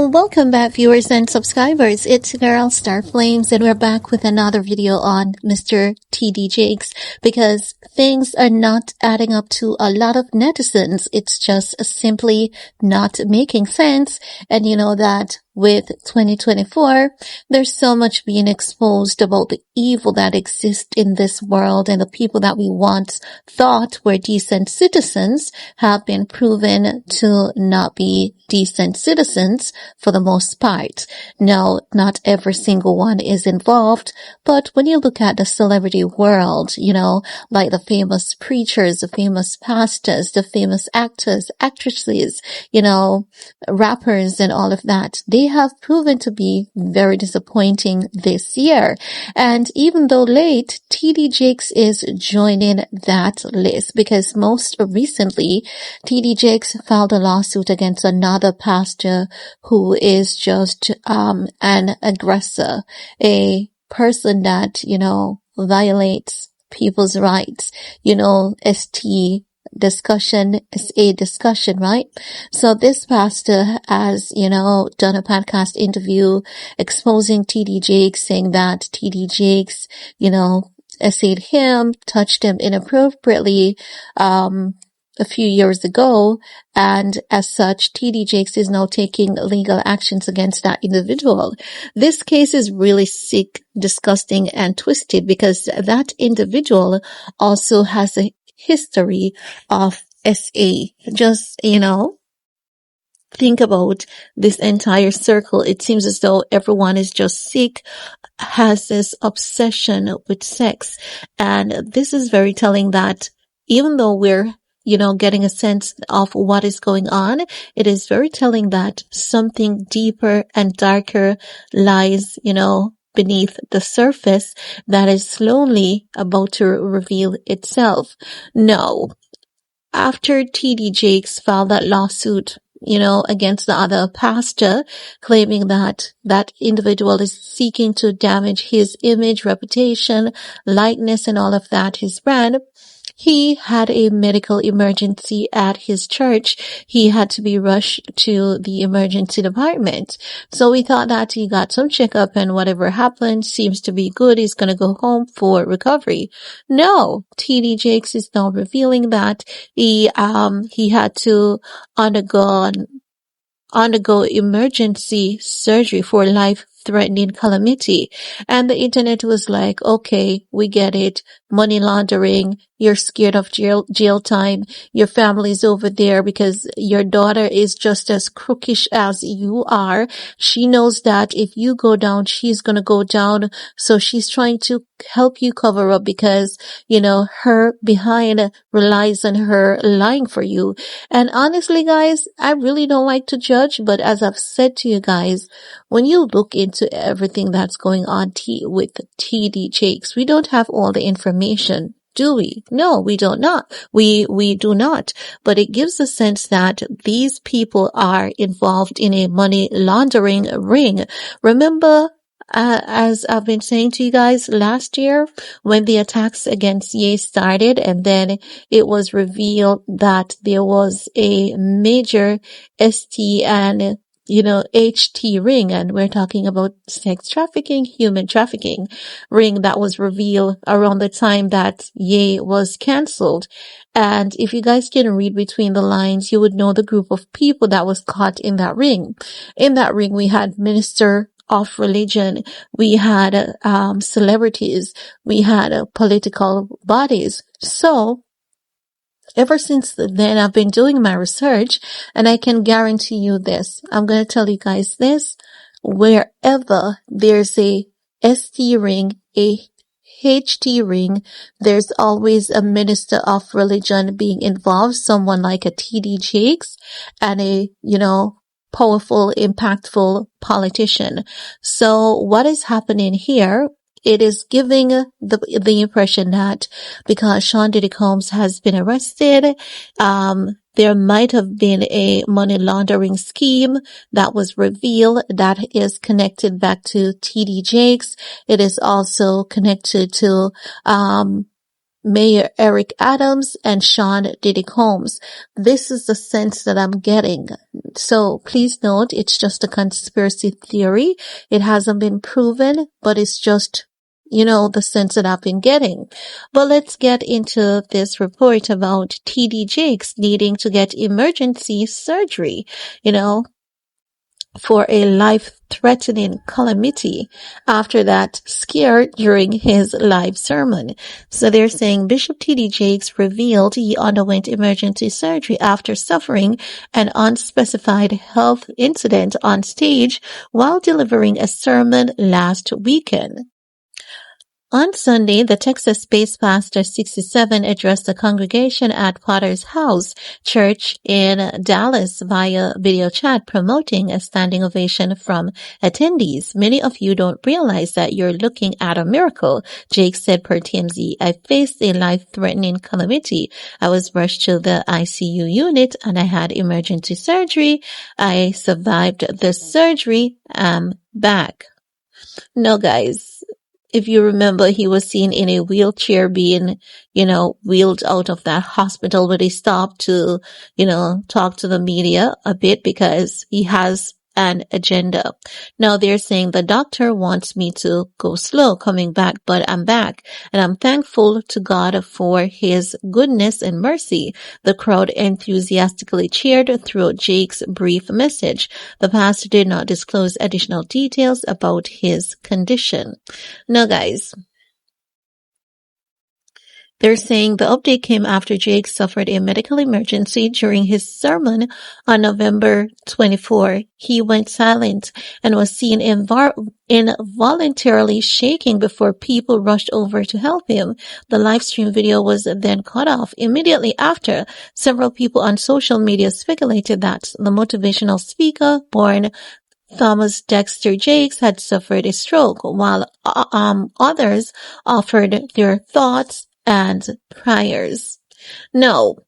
Welcome back, viewers and subscribers. It's girl Star Flames, and we're back with another video on Mr. T.D. Jakes, because things are not adding up to a lot of netizens. It's just simply not making sense. And you know that with 2024, there's so much being exposed about the evil that exists in this world, and the people that we once thought were decent citizens have been proven to not be decent citizens for the most part. Now, not every single one is involved, but when you look at the celebrity world, you know, like the famous preachers, the famous pastors, the famous actors, actresses, you know, rappers and all of that, they have proven to be very disappointing this year. And even though late, T.D. Jakes is joining that list, because most recently, T.D. Jakes filed a lawsuit against another pastor who is just an aggressor, a person that, you know, violates people's rights. You know, discussion is a discussion, right? So this pastor has, you know, done a podcast interview exposing T.D. Jakes, saying that T.D. Jakes, you know, essayed him, touched him inappropriately, a few years ago, and as such, T.D. Jakes is now taking legal actions against that individual. This case is really sick, disgusting, and twisted, because that individual also has a history of SA. Just, you know, think about this entire circle. It seems as though everyone is just sick, has this obsession with sex. And this is very telling that even though we're, you know, getting a sense of what is going on, it is very telling that something deeper and darker lies, you know, beneath the surface that is slowly about to reveal itself. Now, after T.D. Jakes filed that lawsuit, you know, against the other pastor, claiming that that individual is seeking to damage his image, reputation, likeness, and all of that, his brand, he had a medical emergency at his church. He had to be rushed to the emergency department. So we thought that he got some checkup and whatever happened seems to be good. He's going to go home for recovery. No, T.D. Jakes is now revealing that he had to undergo emergency surgery for life-threatening calamity. And the internet was like, okay, we get it. Money laundering. You're scared of jail time. Your family's over there because your daughter is just as crookish as you are. She knows that if you go down, she's going to go down. So she's trying to help you cover up because, you know, her behind relies on her lying for you. And honestly, guys, I really don't like to judge, but as I've said to you guys, when you look into everything that's going on with T.D. Jakes, we don't have all the information. Do we? No, we don't not. We do not. But it gives a sense that these people are involved in a money laundering ring. Remember, as I've been saying to you guys last year, when the attacks against Ye started, and then it was revealed that there was a major ST and, you know, HT ring, and we're talking about sex trafficking, human trafficking ring that was revealed around the time that Ye was cancelled. And if you guys can read between the lines, you would know the group of people that was caught in that ring. In that ring, we had minister of religion, we had celebrities, we had political bodies. So ever since then, I've been doing my research, and I can guarantee you this. I'm going to tell you guys this. Wherever there's a ST ring, a HT ring, there's always a minister of religion being involved, someone like a T.D. Jakes and a, you know, powerful, impactful politician. So what is happening here? It is giving the impression that because Sean Diddy Combs has been arrested, there might have been a money laundering scheme that was revealed that is connected back to T.D. Jakes. It is also connected to Mayor Eric Adams, and Sean Diddy Combs. This is the sense that I'm getting. So please note, it's just a conspiracy theory. It hasn't been proven, but it's just, the sense that I've been getting. But let's get into this report about T.D. Jakes needing to get emergency surgery, for a life-threatening calamity after that scare during his live sermon. So they're saying Bishop T.D. Jakes revealed he underwent emergency surgery after suffering an unspecified health incident on stage while delivering a sermon last weekend. On Sunday, the Texas-based pastor 67 addressed the congregation at Potter's House Church in Dallas via video chat, promoting a standing ovation from attendees. Many of you don't realize that you're looking at a miracle, Jake said per TMZ. I faced a life-threatening calamity. I was rushed to the ICU unit and I had emergency surgery. I survived the surgery. I'm back. No, guys. If you remember, he was seen in a wheelchair being, wheeled out of that hospital, but he stopped to, talk to the media a bit because he has an agenda. Now they're saying the doctor wants me to go slow coming back, but I'm back and I'm thankful to God for his goodness and mercy. The crowd enthusiastically cheered through Jake's brief message. The pastor did not disclose additional details about his condition. Now, guys, they're saying the update came after Jake suffered a medical emergency during his sermon on November 24. He went silent and was seen involuntarily shaking before people rushed over to help him. The live stream video was then cut off. Immediately after, several people on social media speculated that the motivational speaker, born Thomas Dexter Jakes, had suffered a stroke, while others offered their thoughts and prayers. No,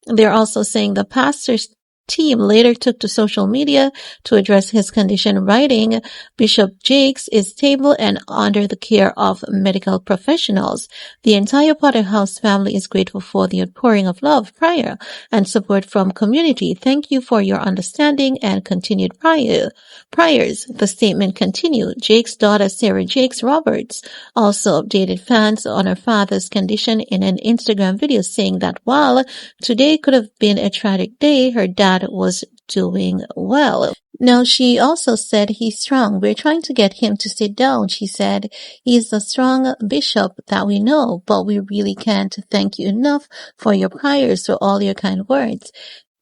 they're also saying the pastor's team later took to social media to address his condition, writing, Bishop Jakes is stable and under the care of medical professionals. The entire Potter House family is grateful for the outpouring of love, prayer, and support from community. Thank you for your understanding and continued prayers. The statement continued. Jake's daughter, Sarah Jakes Roberts, also updated fans on her father's condition in an Instagram video, saying that while today could have been a tragic day, her dad was doing well. Now, she also said he's strong. We're trying to get him to sit down. She said he's the strong bishop that we know, but we really can't thank you enough for your prayers, for all your kind words.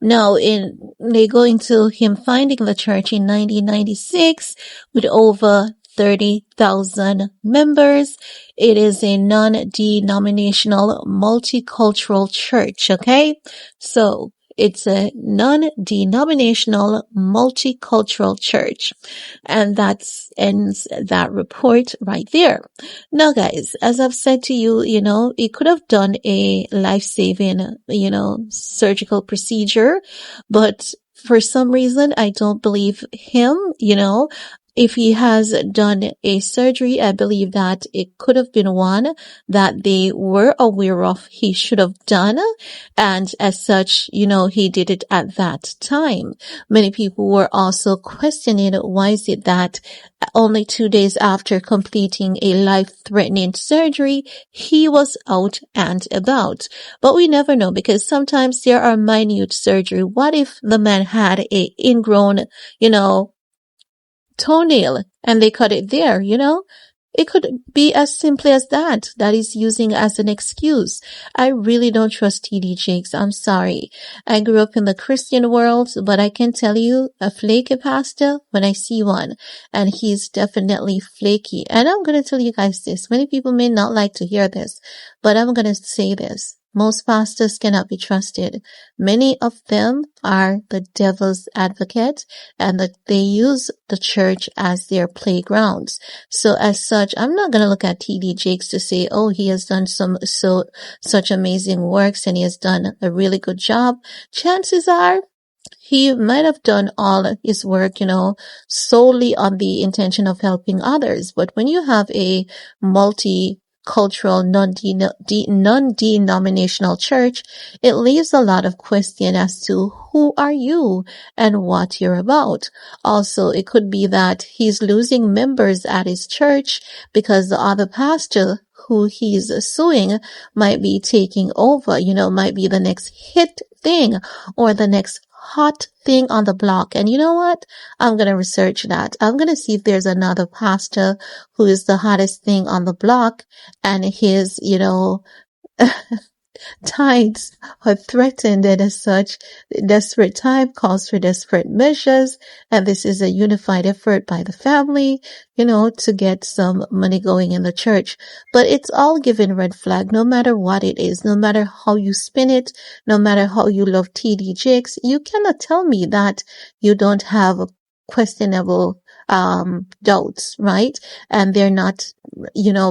Now, they go into him finding the church in 1996 with over 30,000 members. It is a non-denominational multicultural church, okay? So, it's a non-denominational multicultural church. And that ends that report right there. Now, guys, as I've said to you, he could have done a life-saving, surgical procedure, but for some reason, I don't believe him, If he has done a surgery, I believe that it could have been one that they were aware of he should have done. And as such, he did it at that time. Many people were also questioning why is it that only 2 days after completing a life-threatening surgery, he was out and about. But we never know because sometimes there are minute surgery. What if the man had a ingrown, toenail and they cut it there, It could be as simple as that is using as an excuse. I really don't trust T.D. Jakes. I'm sorry. I grew up in the Christian world, but I can tell you a flaky pastor when I see one, and he's definitely flaky. And I'm going to tell you guys this. Many people may not like to hear this, but I'm going to say this. Most pastors cannot be trusted. Many of them are the devil's advocate and that they use the church as their playgrounds. So as such, I'm not going to look at T.D. Jakes to say, oh, he has done such amazing works and he has done a really good job. Chances are he might have done all his work, solely on the intention of helping others. But when you have a cultural non-denominational church, it leaves a lot of question as to who are you and what you're about. Also, it could be that he's losing members at his church because the other pastor who he's suing might be taking over, might be the next hit thing or the next hot thing on the block. And you know what? I'm going to research that. I'm going to see if there's another pastor who is the hottest thing on the block and his, tides are threatened, and as such, desperate time calls for desperate measures, and this is a unified effort by the family, to get some money going in the church. But it's all given red flag, no matter what it is, no matter how you spin it, no matter how you love T.D. Jakes. You cannot tell me that you don't have questionable doubts, right? And they're not,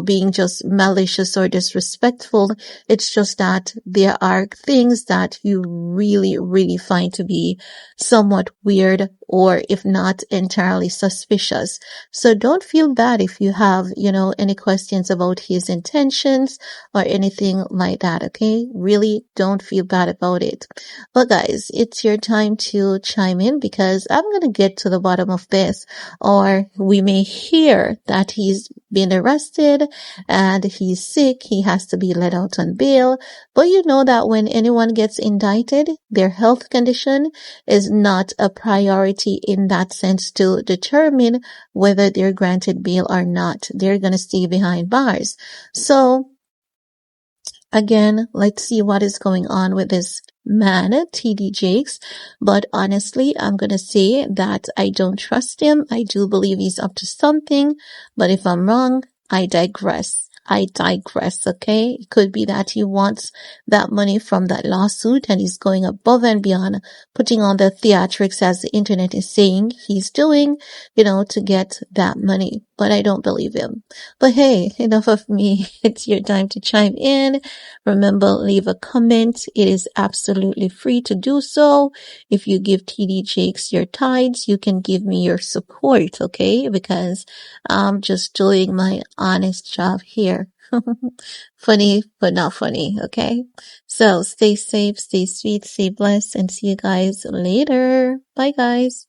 being just malicious or disrespectful. It's just that there are things that you really, really find to be somewhat weird, or if not entirely suspicious. So don't feel bad if you have, any questions about his intentions or anything like that, okay? Really don't feel bad about it. But guys, it's your time to chime in, because I'm going to get to the bottom of this. Or we may hear that he's been arrested and he's sick. He has to be let out on bail. But you know that when anyone gets indicted, their health condition is not a priority in that sense to determine whether they're granted bail or not. They're going to stay behind bars. So again, let's see what is going on with this man, T.D. Jakes. But honestly, I'm going to say that I don't trust him. I do believe he's up to something. But if I'm wrong, I digress. Okay? It could be that he wants that money from that lawsuit and he's going above and beyond, putting on the theatrics, as the internet is saying he's doing, to get that money. But I don't believe him. But hey, enough of me. It's your time to chime in. Remember, leave a comment. It is absolutely free to do so. If you give TD Jakes your tithes, you can give me your support, okay? Because I'm just doing my honest job here. Funny, but not funny, okay? So stay safe, stay sweet, stay blessed, and see you guys later. Bye, guys.